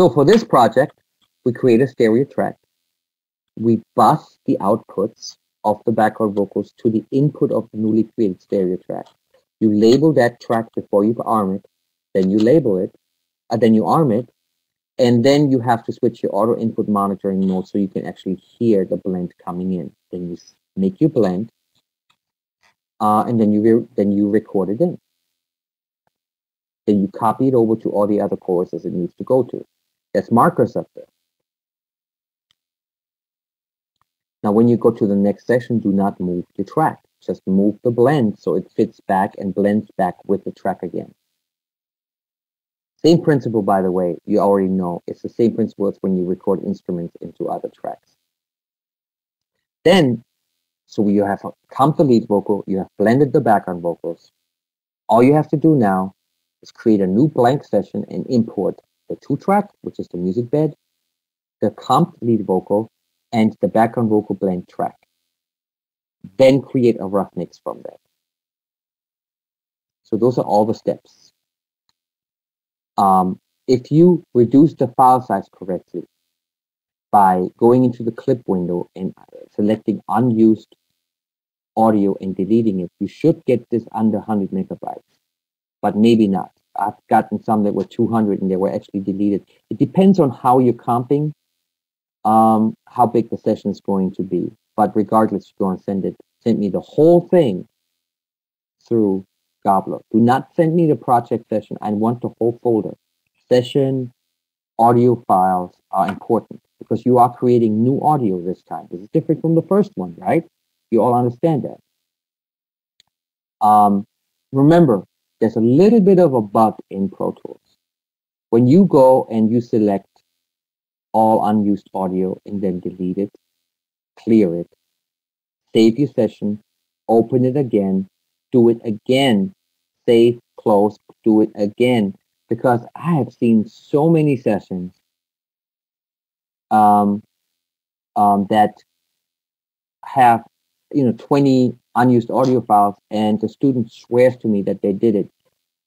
So for this project, we create a stereo track. We bus the outputs of the background vocals to the input of the newly created stereo track. You label that track before you arm it, then you label it, then you arm it, and then you have to switch your auto input monitoring mode so you can actually hear the blend coming in. Then you make your blend, and then you record it in. Then you copy it over to all the other choruses it needs to go to. There's markers up there. Now, when you go to the next session, do not move the track. Just move the blend so it fits back and blends back with the track again. Same principle, by the way, you already know. It's the same principle as when you record instruments into other tracks. Then, so you have come the lead vocal, you have blended the background vocals. All you have to do now is create a new blank session and import the 2-track, which is the music bed, the comp lead vocal, and the background vocal blend track. Then create a rough mix from that. So those are all the steps. If you reduce the file size correctly by going into the clip window and selecting unused audio and deleting it, you should get this under 100 megabytes, but maybe not. I've gotten some that were 200 and they were actually deleted. It depends on how you're comping, how big the session is going to be. But regardless, you're going to send me the whole thing through Gabler. Do not send me the project session. I want the whole folder. Session audio files are important because you are creating new audio this time. This is different from the first one, right? You all understand that. Remember, there's a little bit of a bug in Pro Tools. When you go and you select all unused audio and then delete it, clear it, save your session, open it again, do it again, save, close, do it again. Because I have seen so many sessions that have 20 unused audio files, and the student swears to me that they did it.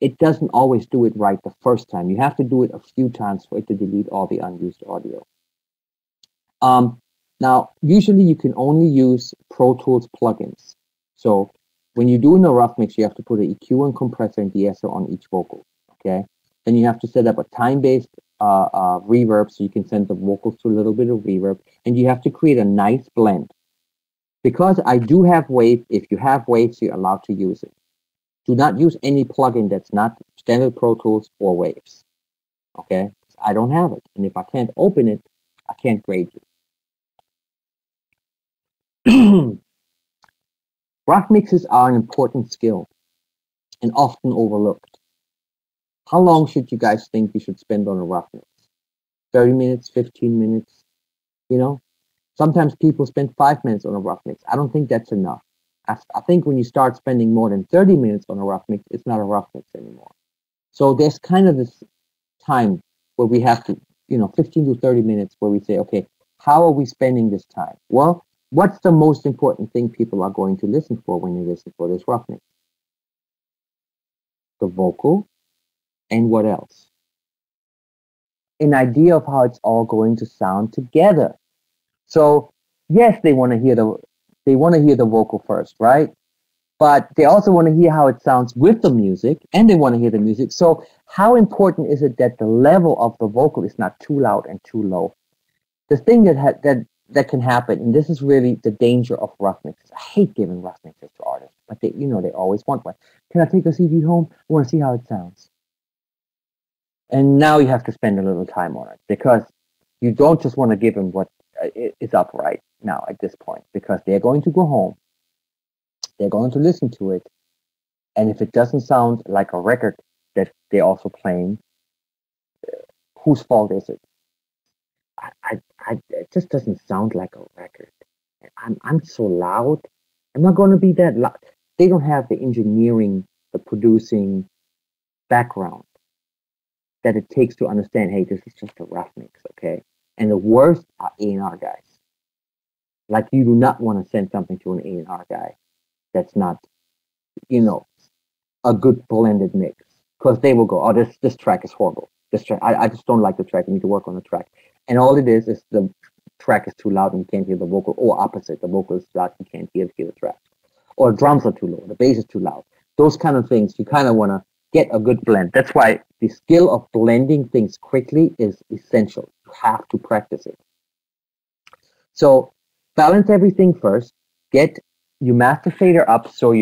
It doesn't always do it right the first time. You have to do it a few times for it to delete all the unused audio. Now, usually you can only use Pro Tools plugins. So when you're doing a rough mix, you have to put an EQ and compressor and de-esser on each vocal. Okay. Then you have to set up a time-based reverb so you can send the vocals to a little bit of reverb, and you have to create a nice blend. Because I do have Wave, if you have Waves, you're allowed to use it. Do not use any plugin that's not standard Pro Tools or Waves. Okay? I don't have it, and if I can't open it, I can't grade you. Rough mixes are an important skill and often overlooked. How long should you guys think you should spend on a rough mix? 30 minutes, 15 minutes? Sometimes people spend 5 minutes on a rough mix. I don't think that's enough. I think when you start spending more than 30 minutes on a rough mix, it's not a rough mix anymore. So there's kind of this time where we have to, 15 to 30 minutes where we say, okay, how are we spending this time? Well, what's the most important thing people are going to listen for when they listen for this rough mix? The vocal. And what else? An idea of how it's all going to sound together. So yes, they want to hear the vocal first, right? But they also want to hear how it sounds with the music, and they want to hear the music. So how important is it that the level of the vocal is not too loud and too low? The thing that can happen, and this is really the danger of rough mixes. I hate giving rough mixes to artists, but they always want one. Can I take a CD home? I want to see how it sounds. And now you have to spend a little time on it because you don't just want to give them what is up right now at this point, because they're going to go home, they're going to listen to it, and if it doesn't sound like a record that they're also playing, whose fault is it? It just doesn't sound like a record. I'm so loud. I'm not going to be that loud. They don't have the engineering, the producing background that it takes to understand, hey, this is just a rough mix, okay? And the worst are A&R guys. Like, you do not want to send something to an A&R guy that's not, a good blended mix. Because they will go, oh, this track is horrible. This track, I just don't like the track. You need to work on the track. And all it is the track is too loud and you can't hear the vocal, or opposite, the vocal is loud, you can't hear the track. Or drums are too low, the bass is too loud. Those kind of things, you kind of want to get a good blend. That's why the skill of blending things quickly is essential. You have to practice it. So balance everything first. Get your master fader up so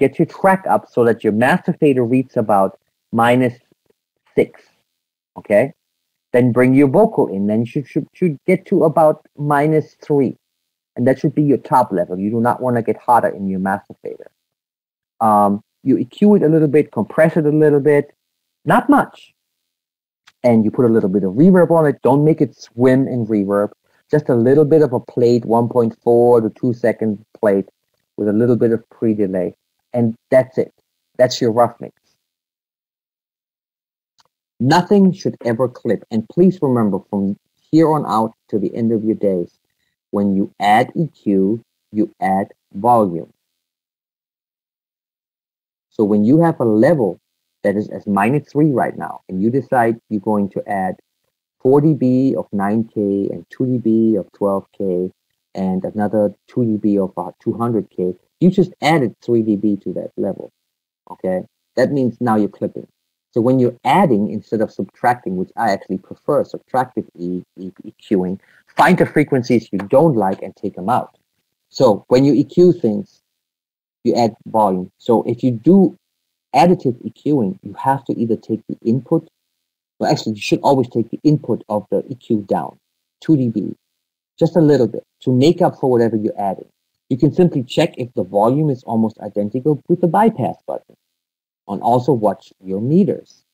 get your track up so that your master fader reads about -6. Okay? Then bring your vocal in. Then you should get to about -3. And that should be your top level. You do not want to get hotter in your master fader. You EQ it a little bit, compress it a little bit, not much. And you put a little bit of reverb on it. Don't make it swim in reverb. Just a little bit of a plate, 1.4 to 2 second plate with a little bit of pre-delay. And that's it. That's your rough mix. Nothing should ever clip. And please remember, from here on out to the end of your days, when you add EQ, you add volume. So when you have a level that is as -3 right now, and you decide you're going to add 4 dB of 9K and 2 dB of 12K and another 2 dB of 200K, you just added 3 dB to that level. Okay, that means now you're clipping. So when you're adding instead of subtracting, which I actually prefer subtractive EQing, find the frequencies you don't like and take them out. So when you EQ things, you add volume. So if you do additive EQing, you have to either take the input, well, actually, you should always take the input of the EQ down, 2 dB, just a little bit, to make up for whatever you're adding. You can simply check if the volume is almost identical with the bypass button, and also watch your meters.